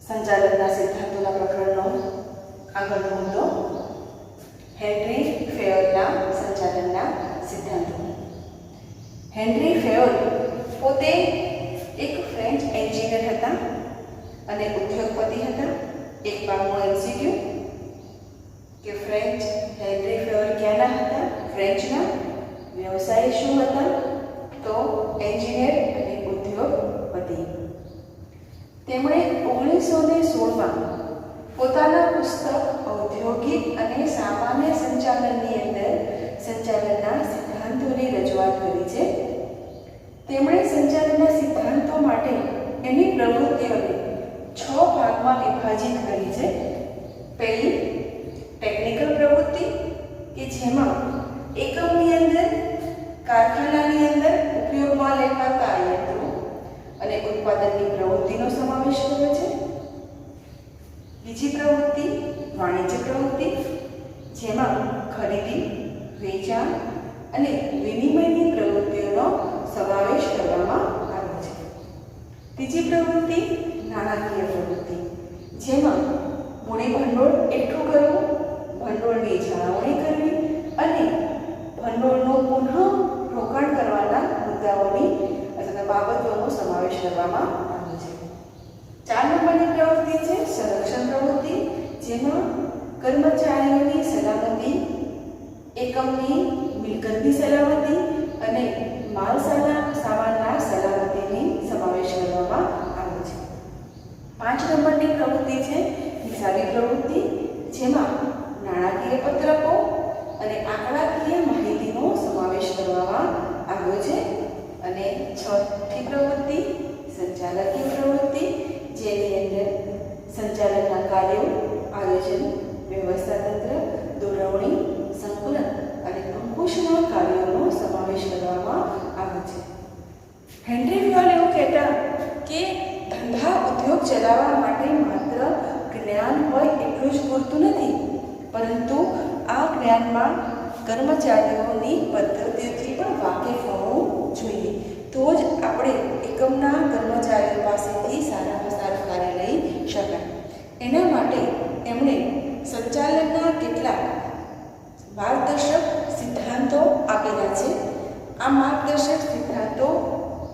સંચાલનના સિદ્ધાંતોના પ્રકરણનો આગળનો મુદ્દો હેનરી ફેયોલના સંચાલનના સિદ્ધાંતો. હેનરી ફેયોલ પોતે એક ફ્રેન્ચ એન્જિનિયર હતા અને ઉદ્યોગપતિ હતા. એક ભાગનો MCQ કે ફ્રેન્ચ હેનરી ફેયોલ ક્યાંના હતા? ફ્રેન્ચના. વ્યવસાય શું હતા? તો એન્જિનિયર અને ઉદ્યોગપતિ. તેમણે 1916માં પોતાના પુસ્તક ઔદ્યોગિક અને સામાન્ય સંચાલનની અંદર સંચાલનના સિદ્ધાંતોની રજૂઆત કરી છે. તેમણે સંચાલનના સિદ્ધાંતો માટે એની પ્રવૃત્તિઓને 6 ભાગમાં વિભાજિત કરી છે. પહેલી ટેકનિકલ પ્રવૃત્તિ કે જેમાં એકમની અંદર કારખાનાની અંદર ઉપયોગમાં લેવાતા યંત્રો અને ઉત્પાદનની પ્રવૃત્તિનો સમાવેશ કર્યો છે. બીજી પ્રવૃત્તિ વાણિજ્ય પ્રવૃત્તિ, જેમાં ખરીદી, વેચાણ અને વિનિમયની પ્રવૃત્તિઓનો સમાવેશ કરવામાં આવ્યો છે. ત્રીજી પ્રવૃત્તિ નાણાકીય પ્રવૃત્તિ, જેમાં મૂડી ભંડોળ એકઠું કરવું, ભંડોળની જાળવણી કરવી અને ભંડોળનું પુનઃ રોકાણ કરવાના મુદ્દાઓની અથવા બાબતોનો સમાવેશ કરવામાં આવ્યો છે. 4 નંબરની પ્રવૃત્તિ છે સંરક્ષણ પ્રવૃત્તિ, જેમાં કર્મચારીઓની સલામતી, એકમની મિલકતની સલામતી અને માલ સામાનના સલામતીની સમાવેશ કરવામાં આવ્યો છે. 5 નંબરની પ્રવૃત્તિ છે હિસાબી પ્રવૃત્તિ, જેમાં નાણાકીય પત્રકો અને આંકડાકીય માહિતીનો સમાવેશ કરવામાં આવ્યો છે. અને 6ઠી પ્રવૃત્તિ સંચાલકીય પ્રવૃત્તિ, જેની અંદર સંચાલનના કાર્યો, આયોજન, વ્યવસ્થા તંત્ર, દોરવણી, સંકલન અને અંકુશના કાર્યોનો સમાવેશ કરવામાં આવ્યો છે. હેનરી ફેયોલ એવું કહેતા કે ધંધા ઉદ્યોગ ચલાવવા માટે માત્ર જ્ઞાન હોય એટલું જ પૂરતું નથી, પરંતુ આ જ્ઞાનમાં કર્મચારીઓની પદ્ધતિઓથી પણ વાકેફ હોવું જોઈએ. તો જ આપણે એકમના કર્મચારીઓ પાસેથી સારામાં સારું કાર્ય લઈ શકાય. એના માટે એમણે સંચાલનના કેટલાક માર્ગદર્શક સિદ્ધાંતો આપેલા છે. આ માર્ગદર્શક સિદ્ધાંતો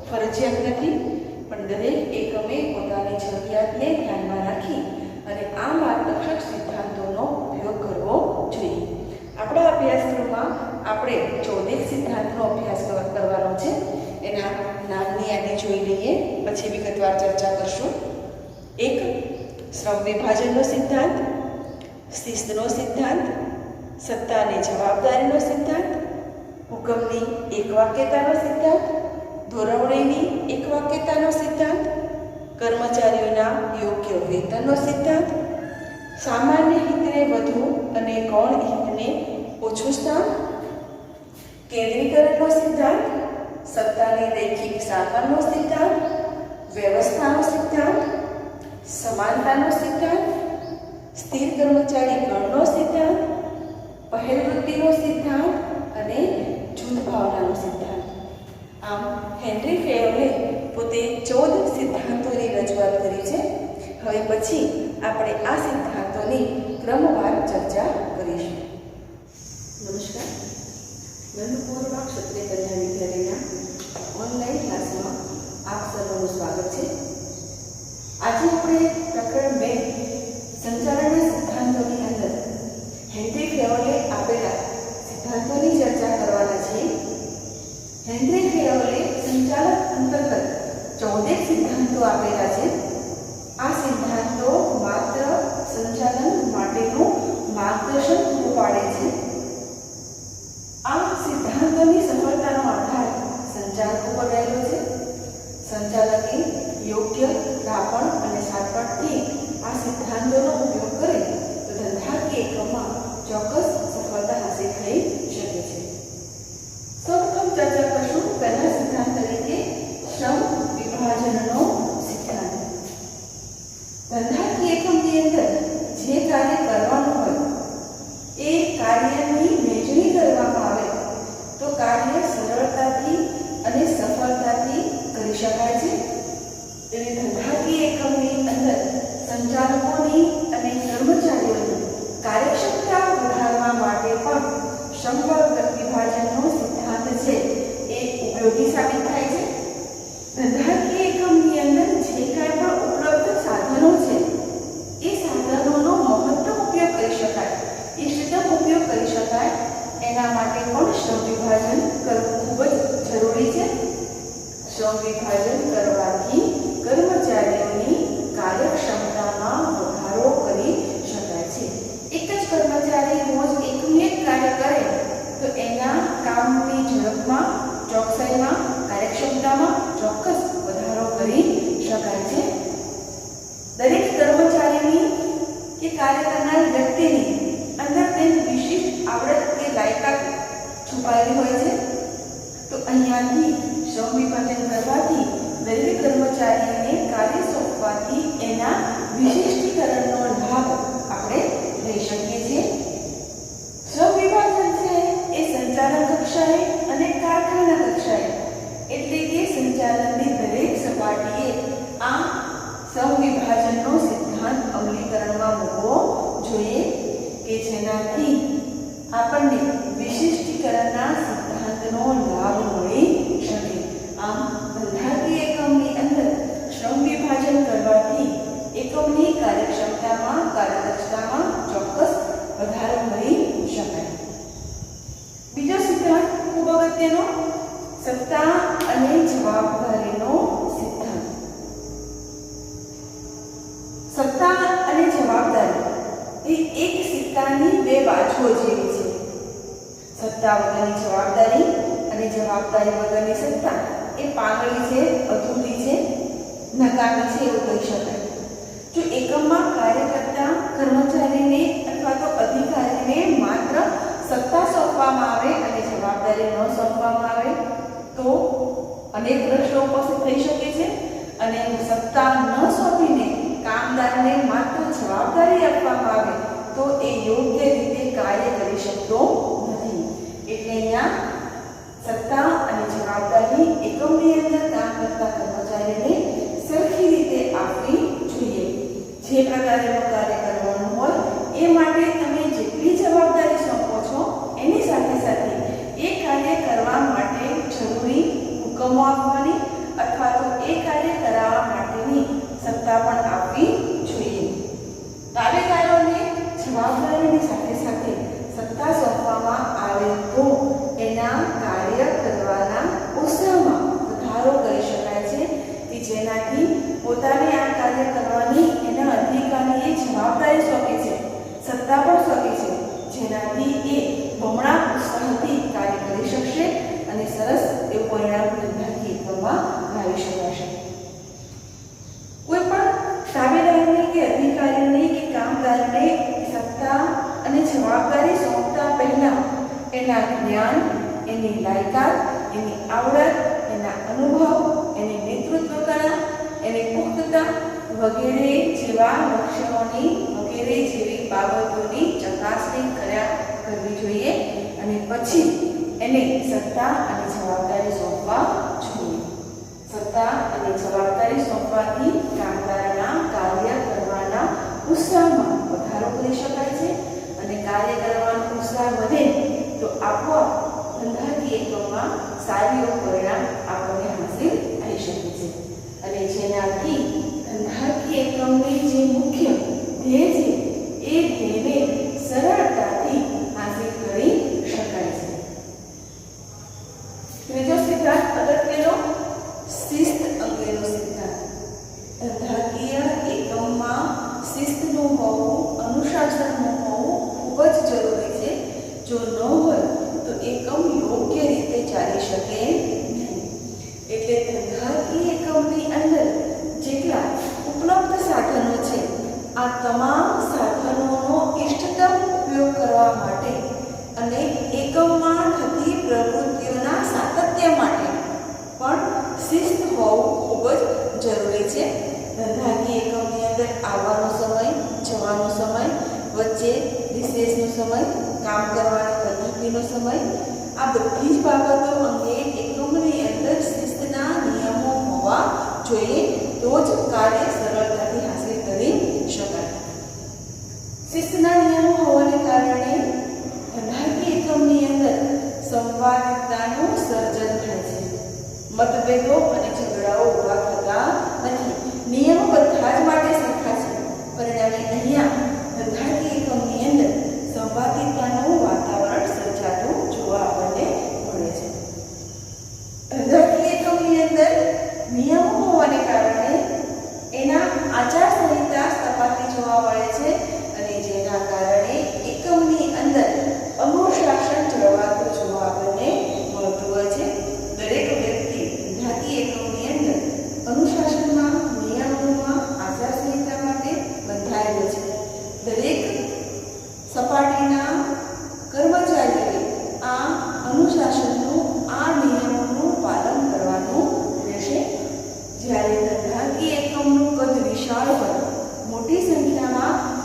ફરજિયાત નથી, પણ દરેક એકમે પોતાની જરૂરિયાતને ધ્યાનમાં રાખી અને આ માર્ગદર્શક સિદ્ધાંતોનો ઉપયોગ કરવો જોઈએ. આપણા અભ્યાસક્રમમાં આપણે 14 સિદ્ધાંતનો અભ્યાસ કરવાનો છે. એના નામની યાદી જોઈ લઈએ, પછી વિગતવાર ચર્ચા કરશું. 1 શ્રમ વિભાજનનો સિદ્ધાંત, શિસ્તનો સિદ્ધાંત, સત્તા અને જવાબદારીનો સિદ્ધાંત, હુકમની એકવાક્યતાનો સિદ્ધાંત, ધોરવણીની એકવાક્યતાનો સિદ્ધાંત, કર્મચારીઓના યોગ્ય વેતનનો સિદ્ધાંત, સામાન્ય હિતને વધુ અને ગૌણ હિતને ઓછું સ્થાન, કેન્દ્રીકરણનો સિદ્ધાંત, સત્તાની રૈખિક સાધનનો સિદ્ધાંત, વ્યવસ્થાનો સિદ્ધાંત, સમાનતાનો સિદ્ધાંત, સ્થિર કર્મચારી ગણનો સિદ્ધાંત, પહેલવૃત્તિનો સિદ્ધાંત અને જૂથ ભાવનાનો સિદ્ધાંત. આમ હેનરી ફેયોલે પોતે 14 સિદ્ધાંતોની રજૂઆત કરી છે. હવે પછી આપણે આ સિદ્ધાંતોની ક્રમવાર ચર્ચા કરીશું. નમસ્કાર. નંદપુરમાં ક્ષત્રિય કન્યા વિદ્યાલયના ઓનલાઈન ક્લાસમાં આપ સર્વનું સ્વાગત છે. આજે આપણે પ્રકરણ 2 સંચાલનના સિદ્ધાંતોની અંદર હેનરી ફેયોલે આપેલા સિદ્ધાંતોની ચર્ચા કરવાના છીએ. હેનરી ફેયોલે સંચાલન અંતર્ગત 14 સિદ્ધાંતો આપેલા છે. આ સિદ્ધાંતો માત્ર સંચાલન માટેનું માર્ગદર્શન પૂરું પાડે છે. આ સિદ્ધાંતોની સફળતાનો આધાર સંચાલક ઉપર રહેલો છે. સંચાલકે યોગ્ય રાપણ અને સાતપટથી આ સિદ્ધાંતોનો ઉપયોગ કરે તો ધંધાકીય એકમમાં ચોક્કસ સફળતા હાંસલ થઈ શકે છે. સૌપ્રથમ ચર્ચા કરશું પહેલા સિદ્ધાંત તરીકે શ્રમ વિભાજનનો સિદ્ધાંત. ધંધાકીય એકમની અંદર જે કાર્ય કરવાનું હોય એ કાર્યની વહેંચણી કરવામાં આવે તો કાર્ય સરળતાથી અને સફળતાથી કરી શકાય છે. એટલે ધંધાકીય એકમની અંદર કાર્ય કરનાર વ્યક્તિની અંદર તેની વિશિષ્ટ આવડત કે લાયકાત છુપાયેલી હોય છે. તો અહીંયાથી શ્રમ વિભાજન કરવાથી દરેક કર્મચારીને કાર્ય સોંપવાથી એના વિશિષ્ટીકરણનો લાભ આપણે લઈ શકીએ છીએ. શ્રમ વિભાજન છે એ સંચાલન કક્ષાએ અને કારખાના કક્ષાએ એટલે કે સંચાલનની દરેક સપાટીએ આ શ્રમ વિભાજનનો સિદ્ધાંત અમલીકરણમાં મૂકવો જોઈએ કે જેનાથી આપણને વિશિષ્ટીકરણના સિદ્ધાંતનો લાભ મળી શકે. આમ ધંધાકીય એકમની અંદર શ્રમ વિભાજન કરવાથી એકમની કાર્યક્ષમતામાં કાર્યદક્ષતામાં ચોક્કસ વધારો કરી શકાય. બીજો સિદ્ધાંત ખૂબ અગત્યનો સત્તા અને જવાબદારીનો સિદ્ધાંત. સત્તા અને જવાબદારી એ એક સિક્કાની બે બાજુઓ જેવી છે. સત્તા વગરની જવાબદારી અને જવાબદારી વગરની સત્તા એ પાગળી છે, અધૂરી છે, નકામી છે એવું કહી શકાય. જો એકમમાં કાર્ય કરતા કર્મચારીને અથવા તો અધિકારીને માત્ર સત્તા સોંપવામાં આવે અને જવાબદારી ન સોંપવામાં આવે તો અનેક પ્રશ્નો ઉપસ્થિત થઈ શકે છે. અને સત્તા ન સોંપીને કામદારને માત્ર જવાબદારી આપવામાં આવે તો એ યોગ્ય રીતે કાર્ય કરી શકતો નથી. એટલે અહીંયા સત્તા અને જવાબદારી એકમની અંદર કામ કરતા કર્મચારીને સરખી રીતે આપવી જોઈએ. જે પ્રકારેનું કાર્ય કરવાનું હોય એ માટે તમે જેટલી જવાબદારી સોંપો છો એની સાથે સાથે એ કાર્ય કરવા માટે જરૂરી હુકમો આપવાની અથવા તો એ કાર્ય કરાવવા માટેની સત્તા પણ આપવી જોઈએ. કાર્યકારોને જવાબદારીની સાથે સાથે સત્તા સોંપવામાં આવે તો એના કાર્ય કરવાના ઉત્સાહમાં વધારો કરી શકાય છે કે જેનાથી પોતાને આ કાર્ય કરવાની એના અધિકારીએ જવાબદારી સોંપી છે, સત્તા પણ સોંપી છે, જેનાથી એ બમણા ઉત્સાહથી કાર્ય કરી શકશે અને સરસ એવું પરિણામ ધંધાકીય એકમમાં લાવી શકાશે. કોઈ પણ તાબેદારને કે અધિકારીને કે કામદારને સત્તા અને જવાબદારી સોંપતા પહેલા એના જ્ઞાન, એની લાયકાત, એની આવડત, એના અનુભવ, એની નેતૃત્વ કળા, એની પુખ્તતા વગેરે જેવા લક્ષણોની વગેરે જેવી બાબતોની ચકાસણી કરવી જોઈએ અને પછી એને સત્તા અને જવાબદારી સોંપવા જોઈએ. સત્તા અને જવાબદારી સોંપવાથી કામદારના કાર્ય કરવાના ઉત્સાહમાં વધારો કરી શકાય છે અને કાર્ય કરવાનો ઉત્સાહ વધે તો આપોઆપ ધંધાકીય એકમમાં સારું પરિણામ આપણને હાંસિલ થઈ શકે છે અને જેનાથી ધંધાકીય એકમની જે મુખ્ય ધ્યેય છે એ ધ્યેયને સરળતાથી હાંસિલ કરી શકાય છે. ત્રીજો સિદ્ધાંત અગત્યનો શિસ્ત અંગેનો સિદ્ધાંત. ધંધાકીય એકમમાં શિસ્તનું હોવું, અનુશાસનનું હોવું ખૂબ જ જરૂરી છે. જો ન હોય તો એકમ યોગ્ય રીતે ચાલી શકે નહીં. એટલે ધંધાકીય એકમની અંદર જેટલા ઉપલબ્ધ સાધનો છે આ તમામ સાધનોનો ઇષ્ટતમ ઉપયોગ કરવા માટે અને એકમમાં થતી પ્રવૃત્તિઓના સાતત્ય માટે પણ શિસ્ત હોવું ખૂબ જ જરૂરી છે. ધંધાકીય એકમની અંદર આવવાનો સમય, જવાનો સમય, વચ્ચે રિસેસનો સમય, કામ કરવાની પદ્ધતિનો સમય, આ બધી જ બાબતો અંગે એકમની અંદર શિસ્તના નિયમો હોવા જોઈએ તો જ કાર્ય સરળતાથી હાંસલ કરી શકાય. શિસ્તના નિયમો હોવાને કારણે ધંધાકીય એકમની અંદર સંવાદિતાનું સર્જન થાય છે. મતભેદો અને ઝઘડાઓ ઉભા થતા નથી. નિયમો બધા જ માટે સરખા છે. પરિણામે અહીંયા ધંધાકીય એકમની અંદર સંવાદિતાનું વાતાવરણ સર્જાતું જોવા આપણને મળે છે. ધંધાકીય એકમની અંદર નિયમો હોવાને કારણે એના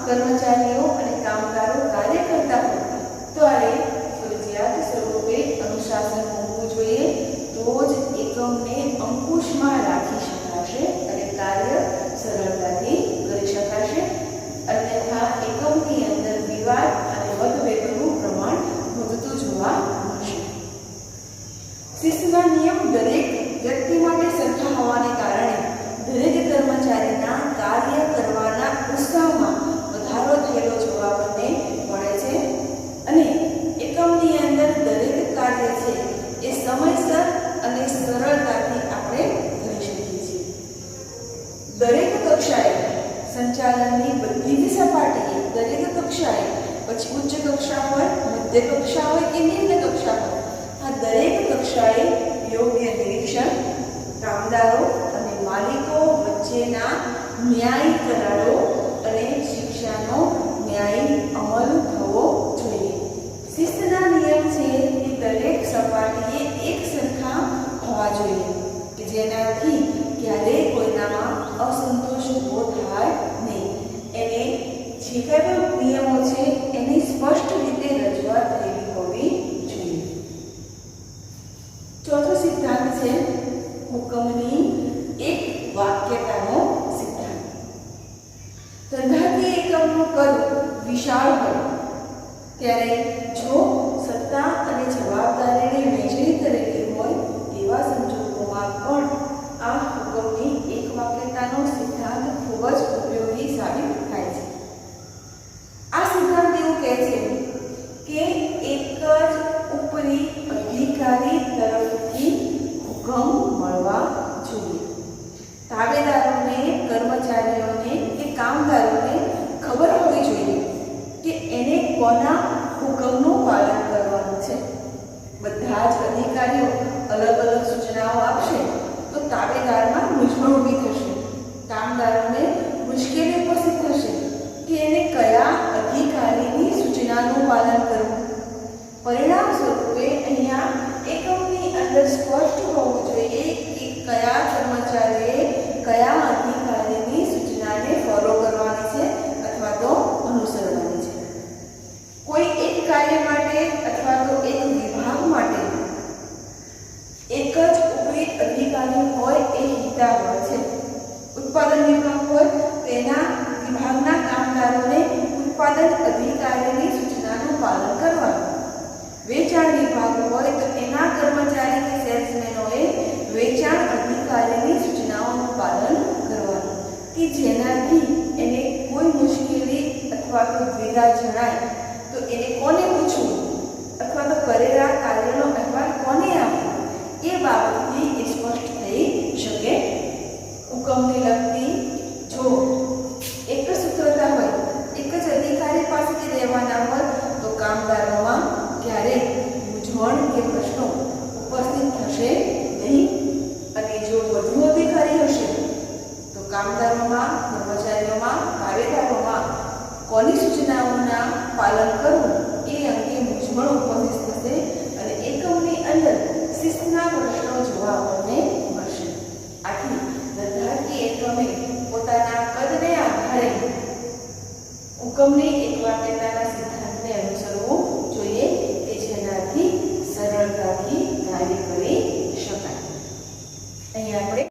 કર્મચારીઓ અને કામદારો કાર્ય કરતા હોય ત્યારે ફરજિયાત સ્વરૂપે અનુશાસન હોવું જોઈએ, તો જ એકમને અંકુશમાં રાખી શકાશે અને કાર્ય સરળતાથી કરી શકાશે. અન્યથા એકમની અંદર વિવાદ અને મતભેદોનું પ્રમાણ વધતું જોવા મળશે. શિસ્તના નિયમ દરેક વ્યક્તિ માટે સરખા હોવાને કારણે દરેક કર્મચારીના કાર્ય કરવાના ઉત્સાહમાં વધારો થયેલો જોવા આપણને મળે છે અને એકમની અંદર દરેક કાર્ય છે એ સમયસર અને સરળતાથી આપણે કરી શકીએ છીએ. દરેક કક્ષાએ સંચાલનની બધી જ સપાટીએ દરેક કક્ષાએ, પછી ઉચ્ચ કક્ષા હોય, મધ્ય કક્ષા હોય કે નિમ્ન કક્ષા હોય, આ દરેક કક્ષાએ યોગ્ય નિરીક્ષણ, કામદારો અને માલિકો વચ્ચેના ન્યાયી કરારો અને શિક્ષાનો ન્યાયી અમલ થવો જોઈએ. શિસ્તના નિયમ છે એ દરેક સપાટીએ એક સરખા હોવા જોઈએ કે જેનાથી ક્યારેય કોઈનામાં અસંતોષ ઉભો થાય નહીં. એને જે કંઈ પણ નિયમો છે એની સ્પષ્ટ રીતે રજૂઆત થયેલી હોવી જોઈએ. ચોથો સિદ્ધાંત છે હુકમની એક વાક્યતાનો સિદ્ધાંત. ધંધાકીય એકમનું કદ વિશાળ હોય ત્યારે જો સત્તા અને જવાબદારીની વહેંચણી કરેલી હોય તેવા સંજોગોમાં પણ આ હુકમની એક વાક્યતાનો સિદ્ધાંત ખૂબ જ ઉપયોગી સાબિત થાય છે. આ સિદ્ધાંત એવું કહે છે કે એક જ ઉપરી અધિકારી તરફથી હુકમ મળવા જોઈએ. તાબેદારોને, કર્મચારીઓને કે કામદારોને ખબર હોવી જોઈએ કે એને કોના હુકમનું પાલન કરવાનું છે. બધા જ અધિકારીઓ અલગ અલગ સૂચનાઓ આપશે તો તાબેદારમાં મૂંઝવણ ઊભી થશે, કામદારોને મુશ્કેલી ઉપસ્થિત થશે કે એને કયા અધિકારીની સૂચનાનું પાલન કરવું. પરિણામ સ્વરૂપે અહીંયા એકમની અંદર સ્પષ્ટ હોવું જોઈએ કે કયા કર્મચારીએ કયા અધિકારીની સૂચનાને ફોલો કરવાની છે અથવા તો અનુસરવાની છે. કોઈ એક કાર્ય માટે અથવા તો એક વિભાગ માટે એક જ ઉપરી અધિકારી હોય એ હિતાવહ છે. ઉત્પાદન વિભાગ હોય તેના વિભાગના કામદારોને ઉત્પાદન અધિકારીની સૂચનાનું પાલન કરવાનું. વેચાણ વિભાગ હોય તો તેના કર્મચારી કે સેલ્સમેનોએ વેચાણ અધિકારીની સૂચનાઓનું પાલન કરવાનું કે જેનાથી એને કોઈ મુશ્કેલી અથવા તો દ્વિધા જણાય તો એને કોને પૂછવું અથવા તો કરેલા કાર્યનો અહેવાલ કોને આપવો એ બાબતથી એ સ્પષ્ટ થઈ શકે. હુકમને લગતી જો એક જ સૂત્રતા હોય, એક જ અધિકારી પાસેથી લેવાના હોય તો કામદારોમાં ક્યારેય મૂંઝવણ કે પ્રશ્નો ઉપસ્થિત થશે નહીં. અને જો વધુ અધિકારી હશે તો કામદારોમાં, કર્મચારીઓમાં, તાબેદારોમાં કોની સૂચનાઓના પાલન કરવું એ અંગે મૂંઝવણ ઉપસ્થિત થશે અને એકમની અંદર શિસ્તના પ્રશ્નો જોવા આપણને મળશે. આથી ધંધાકીય એકમે પોતાના કદને આધારે હુકમની એક વાક્યતાના સિદ્ધાંતને અનુસરવું જોઈએ કે જેનાથી સરળતાથી કાર્ય કરી શકાય. અહીં આપણે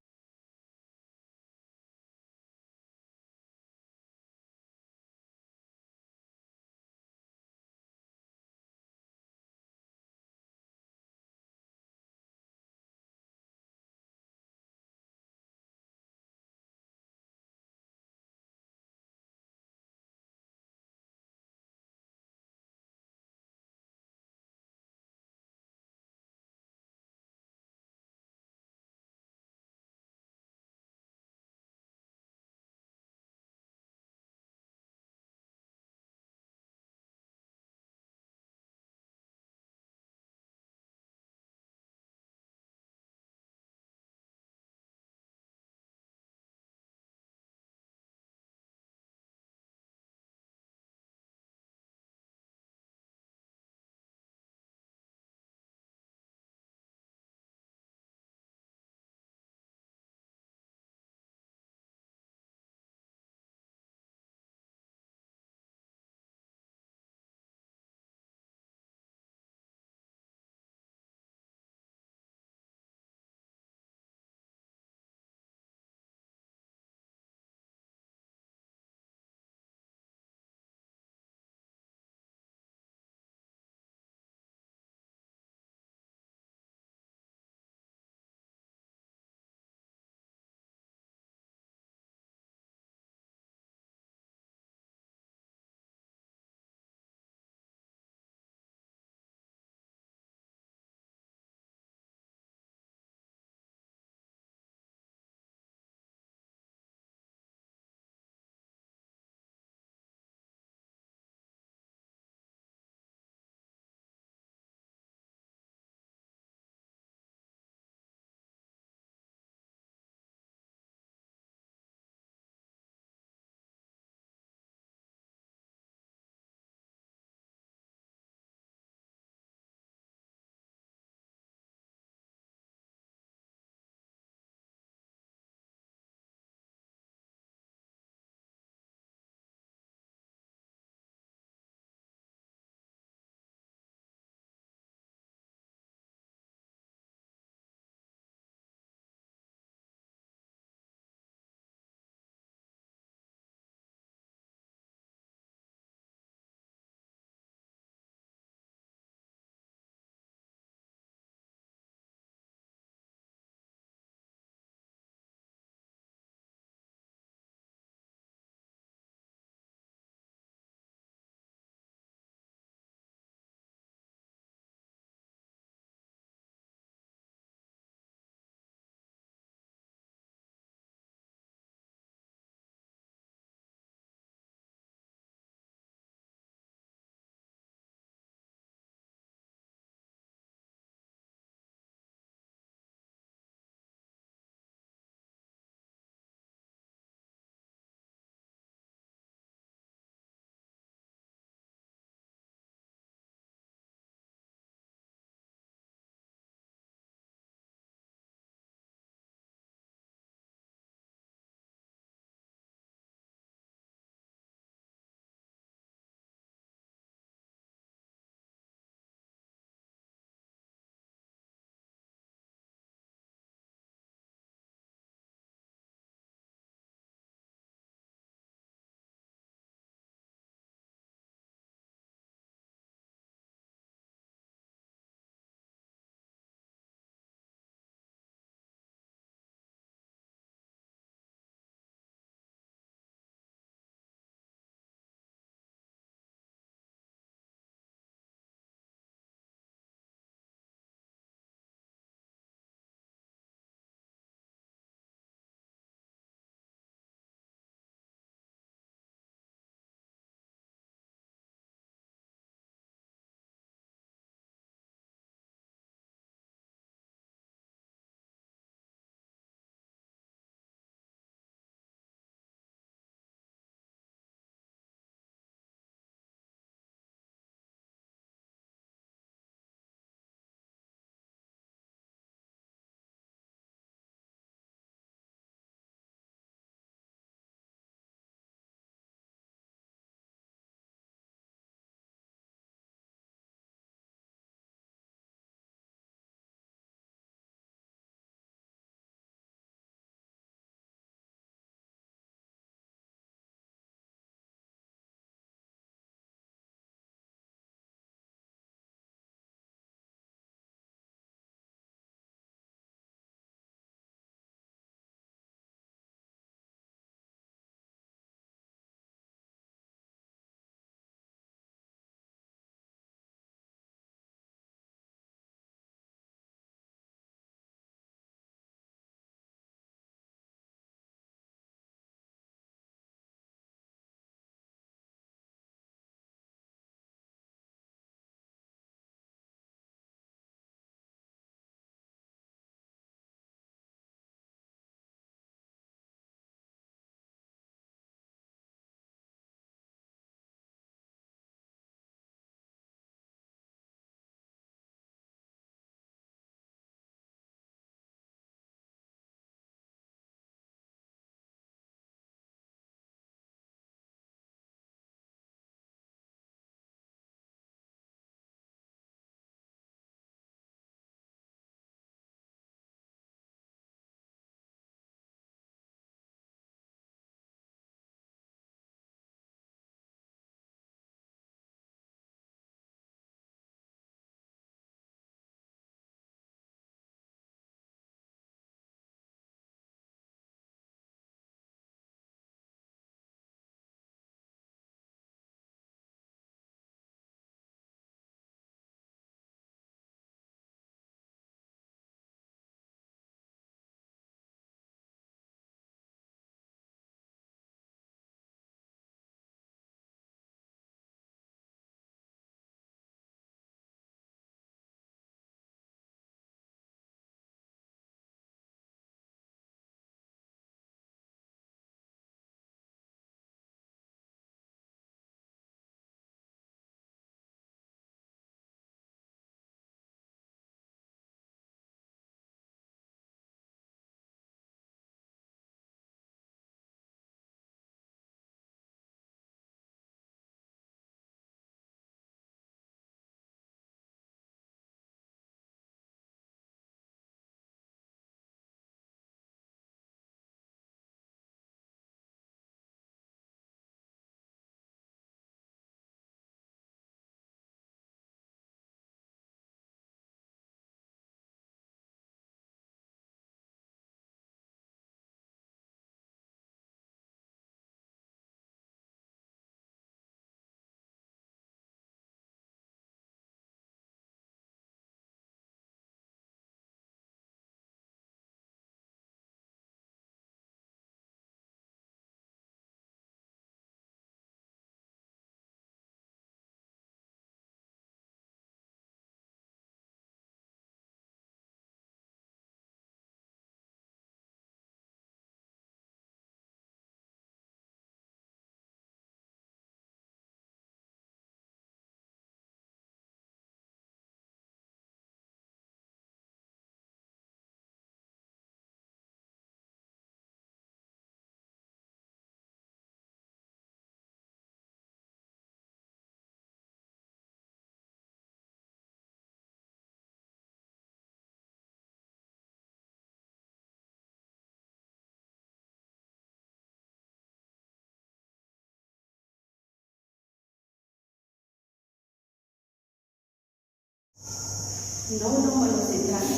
9 નંબરનો સિદ્ધાંત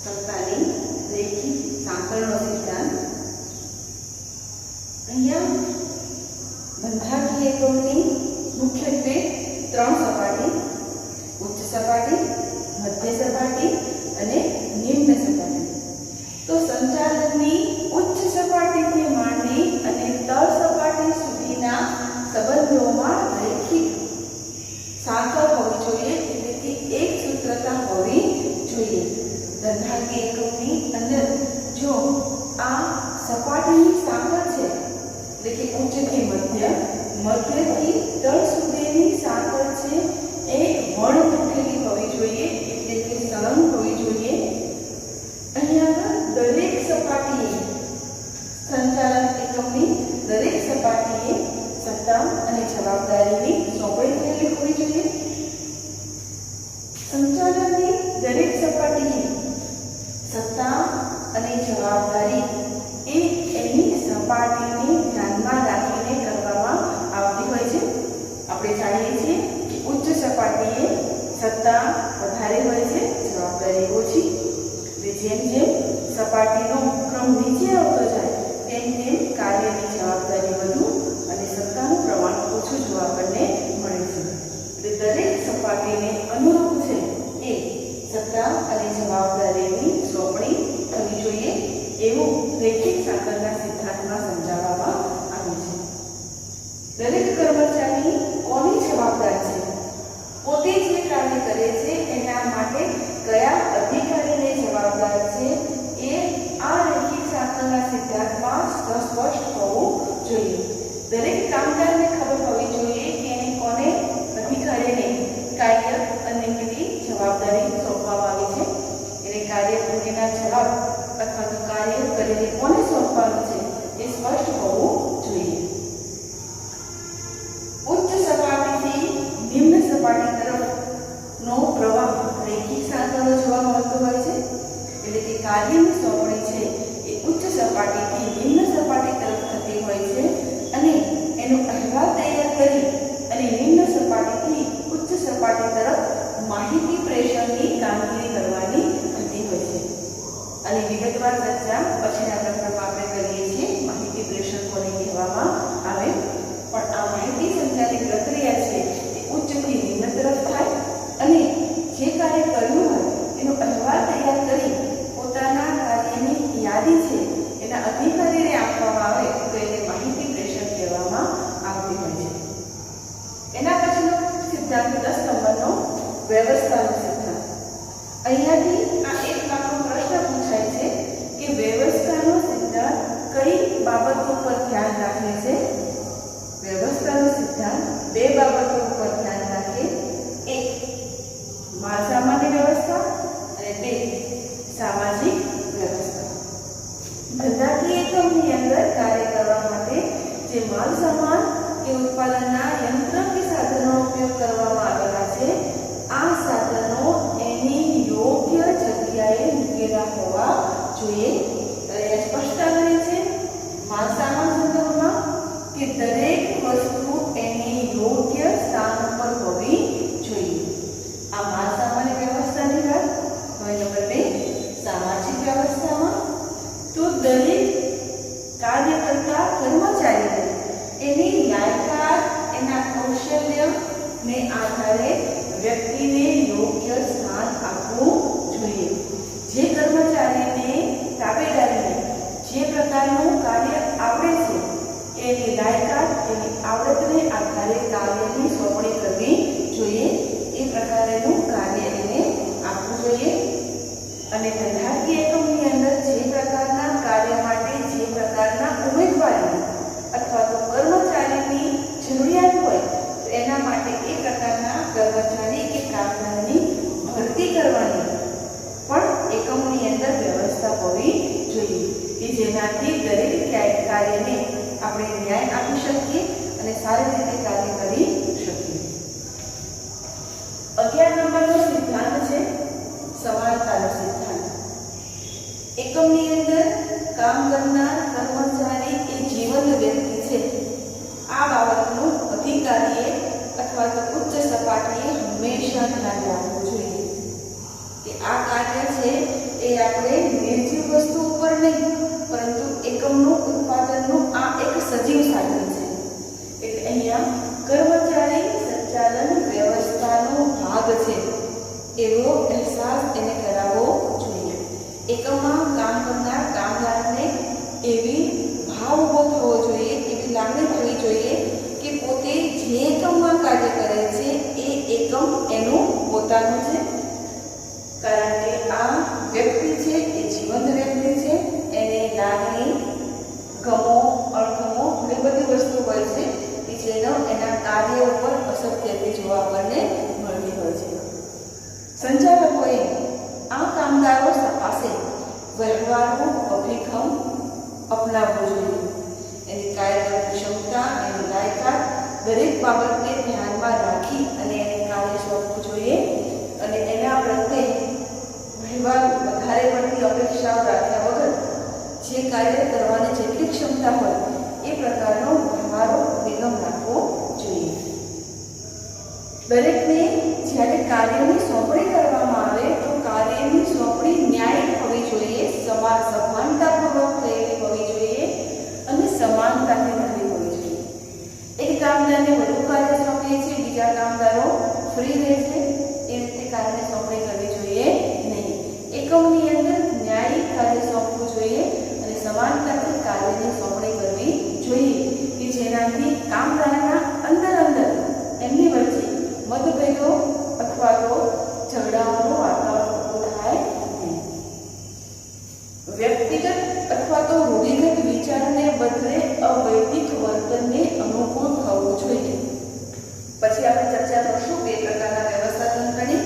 સત્તાની રેખીય સાંકળનો સિદ્ધાંત. અહીંયા બંધારણીય એકમની મુખ્યત્વે 3 સપાટી: ઉચ્ચ સપાટી, મધ્ય સપાટી અને નિમ્ન સપાટી. તો સંચાલનની ઉચ્ચ સપાટીથી માંડી અને તળ સપાટી સુધીના સંબંધોમાં રેખિક સાંકળ હોવી જોઈએ, એટલે કે એક સૂત્રતા હોવી જોઈએ. બંધારણીય એકમની અંદર જો આ સપાટીની સાંકળ છે, એટલે કે ઉચ્ચથી મધ્ય, મધ્યથી તળ સુધીની સાંકળ છે, એ વણ તૂટેલી હોવી જોઈએ, એટલે કે સળંગ હોવી જોઈએ. અહીંયા દરેક સપાટીએ સંચાલન એકમની દરેક સપાટીએ સત્તા અને જવાબદારીની સોંપણી થયેલી હોવી જોઈએ. સંચાલનની દરેક સપાટીએ સત્તા અને જવાબદારી એ એની સપાટીને ધ્યાનમાં રાખીને કરવામાં આવતી હોય છે. આપણે જાણીએ છીએ કે ઉચ્ચ સપાટીએ સત્તા વધારે હોય છે, જવાબદારી ઓછી. જેમ જેમ સપાટીનો ક્રમ નીચે આવતો જાય તેમ તેમ કાર્યની જવાબદારી વધુ અને સત્તાનું પ્રમાણ ઓછું જોવા આપણને મળે છે. એટલે દરેક સપાટીને અનુરૂપ છે એ સત્તા અને જવાબદારીની સોંપણી થવી જોઈએ, એવું રેખિક સાંકળના સિદ્ધાંતમાં સમજાવવામાં આવ્યું છે. દરેક કર્મચારી કોની જવાબદાર છે? પોતે જે કાર્ય કરે છે એના માટે કયા અધિકારીને જવાબદાર છે એ આ રેખિક સાંકળના સિદ્ધાંતમાં સ્પષ્ટ હોવું જોઈએ. દરેક કામદારને ખબર હોવી જોઈએ કે એને કોને અધિકારીને કાર્ય અને કેટલી જવાબદારી સોંપવામાં આવી છે, એને કાર્ય અંગેના જવાબ અથવા તો કાર્ય કરીને કોને સોંપવાનું છે એ સ્પષ્ટ હોવું જોઈએ. ઉચ્ચ સપાટીથી નિમ્ન સપાટી તરફનો પ્રવાહ રેખિક સાંકળનો જોવા મળતો હોય છે, એટલે કે કાર્યની સોંપણી છે એ ઉચ્ચ સપાટીથી નિમ્ન સપાટી તરફ થતી હોય છે અને એનો અહેવાલ તૈયાર કરી અને નિમ્ન સપાટીથી ઉચ્ચ સપાટી તરફ માહિતી પ્રેષણની કામગીરી કરવાની થતી હોય છે. અને વિગતવાર ચર્ચા પછીના પ્રકરણમાં આપણે કરીએ છીએ. માહિતી પ્રેષણ કોને કહેવામાં આવે, પણ આ માહિતી સંચાલિત પ્રક્રિયા છે એ ઉચ્ચથી નિમ્ન તરફ થાય અને જે કાર્ય કર્યું હોય એનો અહેવાલ તૈયાર કરી પોતાના કાર્યની યાદી છે એના અધિકારીને આપવામાં આવે તો એને માહિતી પ્રેષણ કહેવામાં આવતી હોય છે. એના પછીનો સિદ્ધાંત 10 નંબરનો વ્યવસ્થાનો સિદ્ધાંત. અહીંયાથી આ એક લાખનો પ્રશ્ન પૂછાય છે કે વ્યવસ્થાનો સિદ્ધાંત કઈ બાબતો પર ધ્યાન રાખે છે? વ્યવસ્થાનો સિદ્ધાંત 2 બાબતો ઉપર ધ્યાન રાખે. 1 માલ સામાનની વ્યવસ્થા અને 2 સામાજિક વ્યવસ્થા. ધંધાકીય એકમની અંદર કાર્ય કરવા માટે જે માલ સામાન કે ઉત્પાદનના યંત્ર કે સાધનો ઉપયોગ કરવામાં આવેલા છે, આ સાધનો એની યોગ્ય જગ્યાએ મૂકેલા હોવા જોઈએ. એ સ્પષ્ટતા રહે છે માલ સામાન સંદર્ભમાં કે દરેક વસ્તુ એની યોગ્ય સ્થાન પર હોવી જોઈએ. આ માલ સામાન વ્યવસ્થાની વાત. હવે નંબર 2 સામાજિક વ્યવસ્થામાં તો દરેક કાર્ય કરતા કર્મચારીને એની લાયકાત, એના કૌશલ્યને આધારે વ્યક્તિને યોગ્ય સ્થાન આપવું જોઈએ. જે કર્મચારીને તાબેદારીને જે પ્રકારનું કાર્ય આવડે છે એની લાયકાત, એની આવડતને આધારે કાર્યની સોંપણી કરવી જોઈએ. એ પ્રકારેનું કાર્ય એને આપવું જોઈએ. અને ધંધાકીય એકમની અંદર જે પ્રકારના કાર્ય માટે જે પ્રકારના ઉમેદવારની અથવા તો કર્મચારીની જરૂરિયાત હોય તો એના માટે એ પ્રકારના કર્મચારી કે કામદારની ભરતી કરવાની પણ એકમની અંદર વ્યવસ્થા હોવી જોઈએ કે જેનાથી દરેક કાર્યને આપણે ન્યાય આપી શકીએ અને સારી રીતે કાર્ય કરી શકીએ. 11 નંબરનો સિદ્ધાંત છે સમાનતાનો સિદ્ધાંત. એકમની અંદર કામ કરનાર કર્મચારી એ જીવંત વ્યક્તિ છે. આ બાબતનું અધિકારીએ અથવા તો ઉચ્ચ સપાટીએ હંમેશા ધ્યાન રાખવું જોઈએ. એ આપણે નિર્જીવ વસ્તુ ઉપર નહીં, પરંતુ એકમનું ઉત્પાદનનું આ એક સજીવ સાધન છે. એટલે અહીંયા કર્મચારી સંચાલન વ્યવસ્થાનો ભાગ છે એવો અહેસાસ એને કરાવવો જોઈએ. એકમમાં કામ કરનાર કામદારને એવી ભાવ ઊભો થવો જોઈએ, એવી લાગણી થવી જોઈએ કે પોતે જે એકમમાં કાર્ય કરે છે એ એકમ એનું પોતાનું છે. કારણ કે આ વ્યક્તિ છે એ જીવંત વ્યક્તિ છે. એને લાગણી, ગમો, અણગમો ઘણી બધી વસ્તુ હોય છે કે જેનો એના કાર્ય ઉપર અસર થતી જોવા આપણને મળતી હોય છે. સંચાલકોએ આ કામદારો પાસે વ્યવહારનો અભિગમ અપનાવવો જોઈએ. એની કાયદાની ક્ષમતા, એની લાયકાત દરેક બાબતને ધ્યાનમાં રાખી અને એને કાર્ય સોંપવું જોઈએ અને એના પ્રત્યે વ્યવહાર વધારે પડતી અપેક્ષાઓ રાખ્યા વગર જે કાર્ય કરવાની જેટલી ક્ષમતા હોય એ પ્રકારનો વ્યવહારો અભિગમ રાખવો જોઈએ. દરેકને જ્યારે કાર્યની સોંપણી કરવામાં આવે તો કાર્યની સોંપણી ન્યાયી હોવી જોઈએ, સમાનતાપૂર્વક થયેલી હોવી જોઈએ અને સમાનતાથી થયેલી હોવી જોઈએ. એક કામદારને વધુ કાર્ય સોંપીએ છીએ, બીજા કામદારો ફ્રી રહે છે, એ રીતે કાર્યની સોંપણી કરવી જોઈએ નહીં. એકમની અંદર ન્યાયી કાર્ય સોંપવું જોઈએ અને સમાનતાથી કાર્યની સોંપણી કરવી જોઈએ કે જેનાથી કામદારના અંદર એમની વચ્ચે મતભેદો અથવા તો ઝઘડાઓનું વાતાવરણ ઊભું થાય નહીં. વ્યક્તિગત અથવા તો રૂઢિગત વિચારને બદલે અવૈધિક વર્તનને અનુકૂળ થવું જોઈએ. પછી આપણે ચર્ચા કરશું બે પ્રકારના વ્યવસ્થા તંત્રની,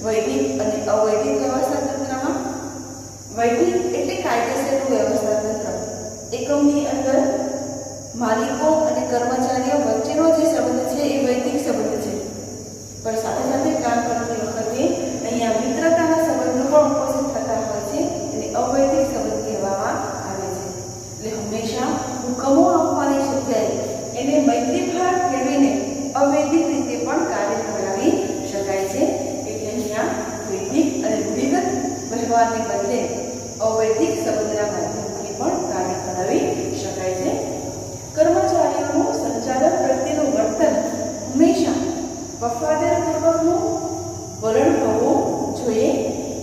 વૈદિક અને અવૈધિક વ્યવસ્થા તંત્રમાં. વૈદિક એટલે કાયદેસરનું વ્યવસ્થા તંત્ર. એકમની અંદર માલિકો અને કર્મચારીઓ વચ્ચેનો જે સંબંધ છે એ વૈદિક સંબંધ છે, પણ સાથે સાથે કામ કરતી વખતે અહીંયા મિત્રતાના સંબંધો પણ ઉપસ્થિત થતા હોય છે અને અવૈધિક સંબંધ કહેવામાં આવે છે. એટલે હંમેશા હુકમો આપવાની જગ્યાએ એને મૈત્રીભાવ કેળવીને અવૈધિક રીતે પણ કાર્ય કરાવી શકાય છે. એટલે અહીંયા વૈદિક અને રૂઢિગત વ્યવહારને બદલે અવૈધિક સંબંધના માધ્યમથી પણ કાર્ય કરાવી શકાય છે. કર્મચારીઓનું સંચાલન પ્રત્યેનું વર્તન હંમેશા વફાદારીપૂર્વકનું વલણ હોવું જોઈએ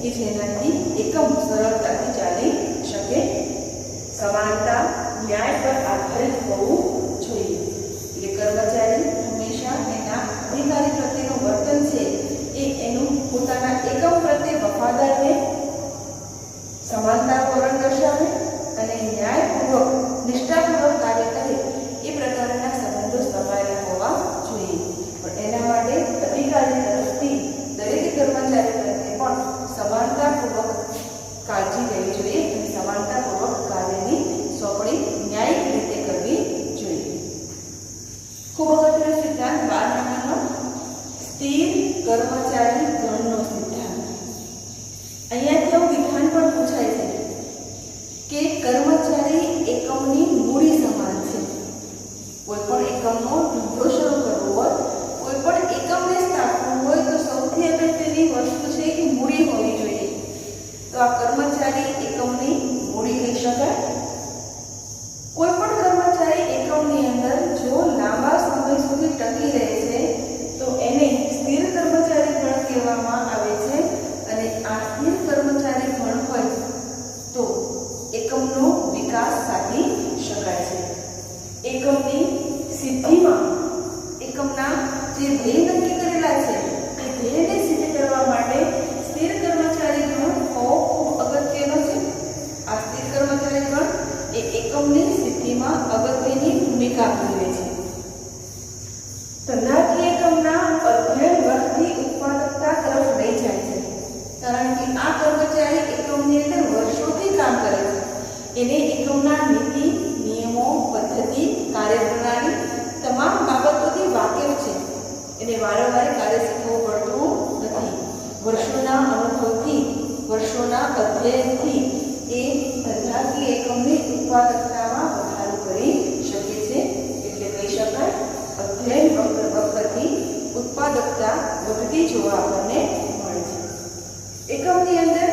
કે જેનાથી એકમ સરળતાથી ચાલી શકે. સમાનતા, ન્યાય પર આધારિત હોવું જોઈએ. એટલે કર્મચારી હંમેશા એના અધિકારી પ્રત્યેનું વર્તન છે એ એનું પોતાના એકમ પ્રત્યે વફાદાર રહે, સમાનતાનું વલણ દર્શાવે અને ન્યાયપૂર્વક, નિષ્ઠાપૂર્વક કાર્ય કરે એ પ્રકારના સંબંધો સ્થપાયેલા હોવા જોઈએ. પણ એના માટે અધિકારી તરફથી દરેક કર્મચારી પ્રત્યે પણ સમાનતાપૂર્વક કાળજી લેવી જોઈએ અને સમાનતાપૂર્વક કાર્યની સોંપણી ન્યાયિક રીતે કરવી જોઈએ. ખૂબ અગત્યનો સિદ્ધાંત 12 નંબરનો સ્થિર કર્મચારી ગણનો સિદ્ધાંત. અહીંયાથી એવું વિધાન પણ પૂછાય છે કે કર્મચારી એકમની મૂડી સમાન છે. કોઈ પણ એકમનો ધંધો શરૂ કરવો હોય, કોઈ પણ એકમને સ્થાપવું હોય તો સૌથી અગત્યની વસ્તુ છે કે મૂડી હોવી જોઈએ. તો આ કર્મચારી એકમની મૂડી કહી શકાય. કોઈ પણ કર્મચારી એકમની અંદર જો લાંબા સમય સુધી ટકી રહે છે તો એને સ્થિર કર્મચારી ગણ કહેવામાં આવે છે. અને આ સ્થિર કર્મચારી ગણ હોય તો એકમનો વિકાસ સાધી શકાય છે. એકમની સિદ્ધિમાં એકમના જે ધ્યેય નક્કી કરેલા છે તે ધ્યેયને સિદ્ધ કરવા માટે સ્થિર કર્મચારી ગણ હોવો ખૂબ અગત્યનો છે. આ સ્થિર કર્મચારી ગણ એ એકમની સિદ્ધિમાં અગત્યની ભૂમિકા ભજવે છે. ધંધાકીય એકમના અધ્યયન વર્ગથી ઉત્પાદકતા તરફ લઈ જાય છે. કારણ કે આ કર્મચારી એકમની અંદર વર્ષોથી કામ કરે છે. એને એકમના નીતિ, નિયમો, પદ્ધતિ, કાર્યપ્રણાલી તમામ બાબતોથી વાકેફ છે. એને વારંવાર કાર્ય શીખવું પડતું નથી. વર્ષોના અનુભવથી, વર્ષોના અધ્યયનથી એ ધંધાકીય એકમની ઉત્પાદકતામાં વધારો કરી શકે છે. એટલે કહી શકાય અધ્યયન વખતથી ઉત્પાદકતા વધતી જોવા આપણને મળે છે. એકમની અંદર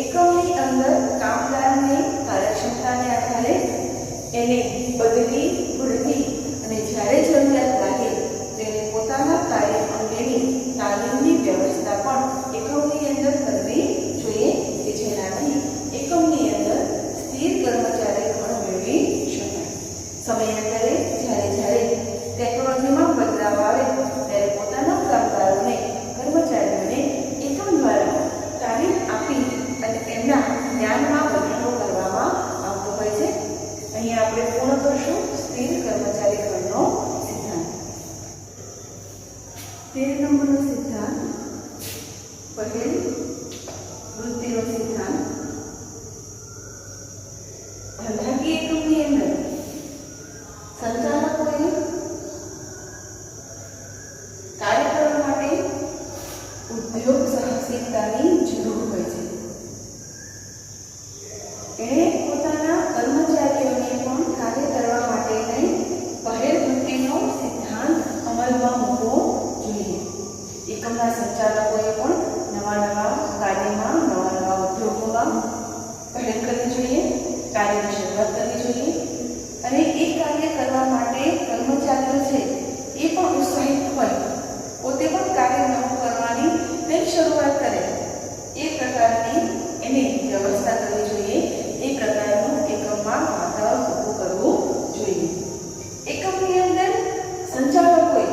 એકમની અંદર કામદારની કાર્યક્ષમતાને આધારે એને બદલી વૃદ્ધિ અને જ્યારે જરૂરિયાત લાગે તેને પોતાના કાર્ય અંગેની તાલીમની વ્યવસ્થા પણ એકમની અંદર કરવી જોઈએ કે જેનાથી એકમની અંદર સ્થિર કર્મચારી ગણ મેળવી શકાય. સમયાંતરે જ્યારે ટેકનોલોજીમાં બદલાવ આવે ત્યારે પોતાના કામદારોને કર્મચારીઓને એકમ દ્વારા તાલીમ આપી અને એમના જ્ઞાનમાં વધારો કરવામાં આવતો હોય છે. અહીં આપણે પૂર્ણ કરશું સ્થિર કર્મચારી ગણનો સિદ્ધાંત. 13 નંબરનો સિદ્ધાંત પહેલ વૃદ્ધિનો સિદ્ધાંત. ધંધાકીય એકમની અંદર સંચાલકોએ કાર્ય કરવા માટે ઉદ્યોગ સાહસિકતાની જરૂર હોય છે. એણે પોતાના કર્મચારીઓને પણ કાર્ય કરવા માટેની પહેલ વૃત્તિનો સિદ્ધાંત અમલમાં મૂકવો જોઈએ. એકમના સંચાલકોએ પણ નવા કાર્યમાં નવા ઉદ્યોગોમાં પહેલ કરવી જોઈએ, કાર્યની શરૂઆત કરવી જોઈએ અને એ કાર્ય કરવા માટે કર્મચારીઓ છે એ પણ ઉત્સાહિત હોય, પોતે પણ કાર્ય નવું કરવાની કંઈક શરૂઆત કરે એ પ્રકારની એને વ્યવસ્થા કરવી જોઈએ. એ પ્રકારનું એકમમાં વાતાવરણ ઊભું કરવું જોઈએ. એકમની અંદર સંચાલકોએ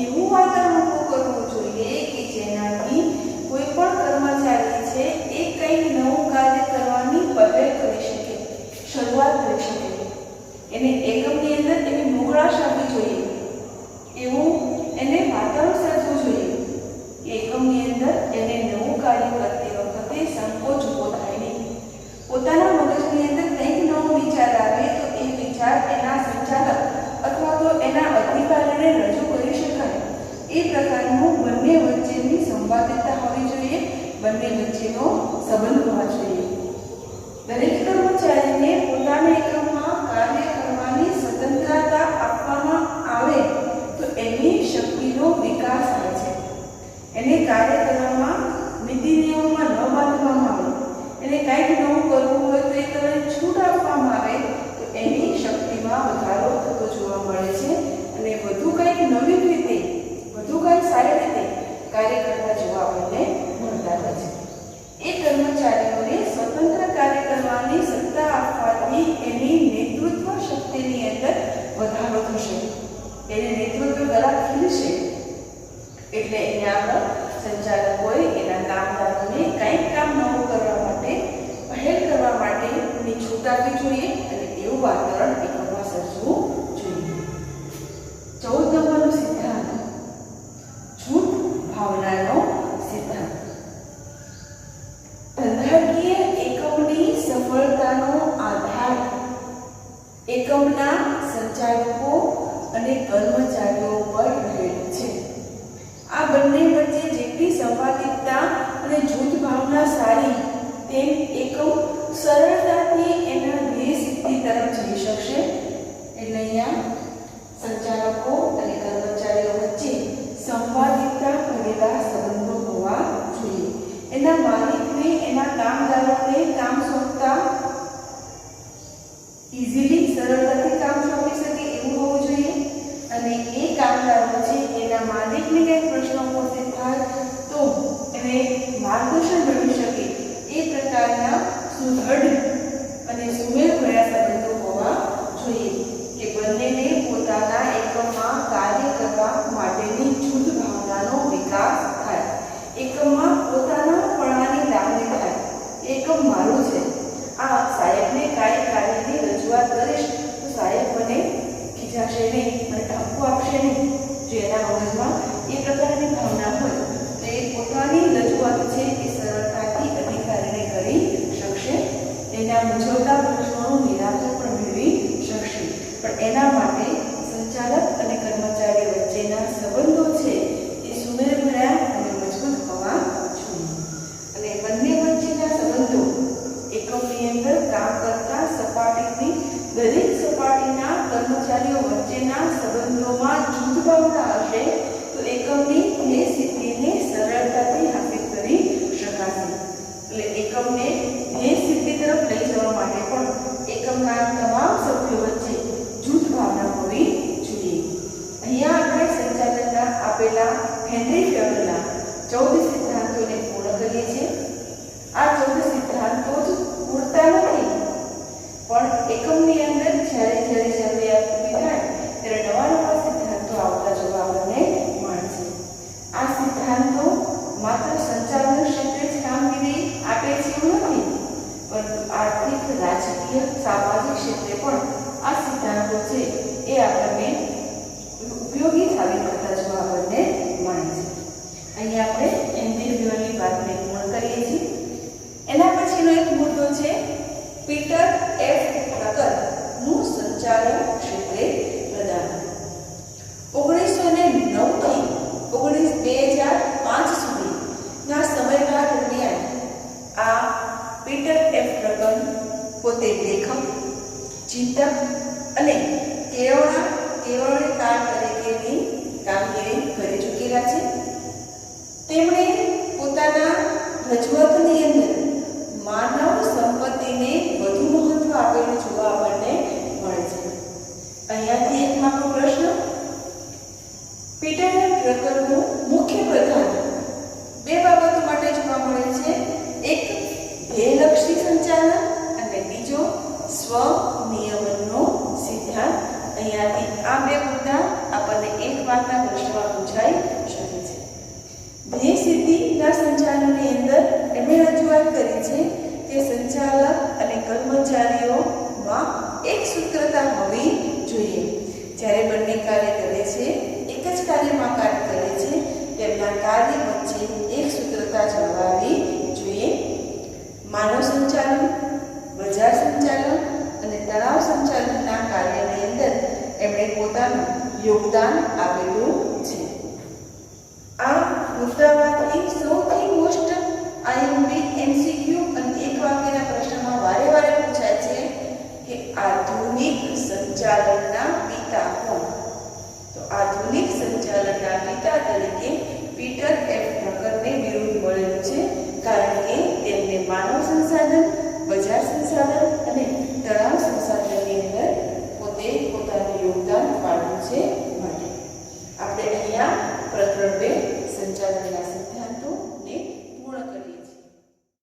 એવું વાતાવરણ ઊભું કરવું જોઈએ કે જેનાથી કોઈ પણ કર્મચારી છે એ કંઈક નવું કાર્ય કરવાની પહેલ કરી શકે, શરૂઆત કરી શકે. એને એકમની અંદર એવી મોકળાશ આપવી જોઈએ, એવું એને વાતાવરણ સર્જવું જોઈએ કે એકમની અંદર એને નવું કાર્ય કરતી વખતે સંકોચ ઊભો થાય નહીં. પોતાના મગજની અંદર કંઈક નવો વિચાર આવે તો એ વિચાર એના સંચાલક અથવા તો એના અધિકારીને રજૂ કરી શકાય. એ પ્રકારનું બંને વચ્ચેની સંવાદિતા હોવી જોઈએ, બંને વચ્ચેનો સંબંધ હોવો જોઈએ. દરેક કર્મચારીને પોતાના એકમમાં કાર્ય કરવાની સ્વતંત્રતા આપવામાં આવે તો એની શક્તિનો વિકાસ થાય છે. એને કાર્ય કરવામાં નીતિ નિયમોમાં ન બાંધવામાં આવે, એને કંઈક નવું કરવું હોય તો એ કરવાની છૂટ આપવામાં આવે તો એની શક્તિમાં વધારો થતો જોવા મળે છે અને વધુ કંઈક નવી રીતે, વધુ કંઈક સારી રીતે કાર્ય કરતા જોવા આપણને મળતા હોય છે. એ કર્મચારીઓને સ્વતંત્ર કાર્ય કરવાની સત્તા આપવાથી એની નેતૃત્વ શક્તિની અંદર વધારો થશે, એને નેતૃત્વ કલા ખીલશે. એટલે એના આગળ સંચાલકોએ એના કામદારોને કંઈક કામ નવું કરવા માટે, પહેલ કરવા માટેની છૂટ આપવી જોઈએ અને એવું વાતાવરણ એકમમાં સર્જવું જોઈએ. 14 નંબરનો સિદ્ધાંત જૂથ ભાવનાનો સિદ્ધાંત. ધંધાકીય એકમની સફળતાનો આધાર એકમના સંચાલકો અને કર્મચારીઓ પર રહેલો છે. આ બંને વચ્ચે જેટલી સંવાદિતા અને જૂથ ભાવના સારી, તેમ એકમ સરળતાથી એના ધ્યેય સિદ્ધિ તરફ જઈ શકશે. એટલે અહીંયા સંચાલકો અને કર્મચારીઓ વચ્ચે સંવાદિતા ભરેલા સંબંધો હોવા જોઈએ. એના માલિકને એના કામદારોને કામ સોંપતા ઇઝીલી, સરળતાથી કામ સોંપી શકે એવું હોવું જોઈએ અને એ કામદારો છે એના માલિકને કંઈક પ્રશ્નો ઉપસ્થિત થાય તો એને માર્ગદર્શન મેળવી શકે એ પ્રકારના સુદૃઢ અને સુમેળભર્યા સંબંધો હોવા જોઈએ કે બંનેને પોતાના એકમમાં કાર્ય કરવા માટેની જૂથ ભાવનાનો વિકાસ થાય, એકમમાં પોતાના પણાની લાગણી થાય. એકમ મારું છે, આ સાહેબને કાંઈ કાર્યની રજૂઆત કરીશ તો સાહેબ મને ખીજાશે નહીં, મને ઠપકો આપશે નહીં. જો એના મગજમાં એ પ્રકારની ભાવના હોય તો એ પોતાની રજૂઆત છે એ સરળતાથી અધિકારીને કરી શકશે, એના મૂંઝવતા પ્રશ્નોનું નિરાકરણ પણ મેળવી શકશે. પણ એના માટે સંચાલક અને કર્મચારી વચ્ચેના સંબંધો છે એ સુમેળભર્યા અને મજબૂત હોવા જોઈએ. અને બંને વચ્ચેના સંબંધો એકમની અંદર કામ કરતા સપાટીની દરેક સપાટીના કર્મચારીઓ વચ્ચેના સંબંધોમાં જૂથ ભાવના હશે તો એકમની એ સિદ્ધિને સરળતાથી હાંસલ કરી શકાશે. એટલે એકમને આર્થિક, રાજકીય, સામાજિક ક્ષેત્રે પણ આ સિદ્ધાંતો છે એ આપણને ઉપયોગી સાબિત થતા જોવા આપણને મળે છે. અહીં આપણે એન્ટિવ્યુઅરની વાતને પૂર્ણ કરીએ છીએ. એના પછીનો એક મુદ્દો છે પીટર એફ ડ્રકરનું સંચાલન ક્ષેત્રે પ્રદાન. 1909 થી 2005 સુધીના સમયગાળા દરમિયાન આ પીટર એફ ડ્રકર પોતે લેખક, ચિંતક અને કેળવણીકાર તરીકેની કામગીરી કરી ચૂકેલા છે. તેમણે પોતાના રજૂઆતની અંદર માનવ સંપત્તિને વધુ મહત્વ આપેલું જોવા આપણને મળે છે. અહીંયાથી એક આપણો પ્રશ્ન, પીટર એફ ડ્રકરનું મુખ્ય પ્રધાન બે બાબતો માટે જોવા મળે છે. એક ધ્યેયલક્ષી સંચાલન અને બીજો સ્વ-નિયમનનો સિદ્ધાંત. અહીંયાથી આ બે મુદ્દા આપણને એક વાતના પ્રશ્નમાં પૂછાઈ શકે છે. ધ્યેય સિદ્ધિના સંચાલનની અંદર એમણે રજૂઆત કરી છે કે સંચાલક અને કર્મચારીઓમાં એક સૂત્રતા હોવી જોઈએ. જ્યારે બંને કાર્ય કરે છે, એક જ કાર્યમાં કાર્ય કરે છે, તેમના કાર્ય વચ્ચે એક સૂત્રતા જળવાવી જોઈએ. માનવ સંચાલન, બજાર સંચાલન અને તણાવ સંચાલનના કાર્યની અંદર એમણે પોતાનું યોગદાન આપેલું છે. આ મુદ્દામાંથી સૌથી મોસ્ટ IMP MCQ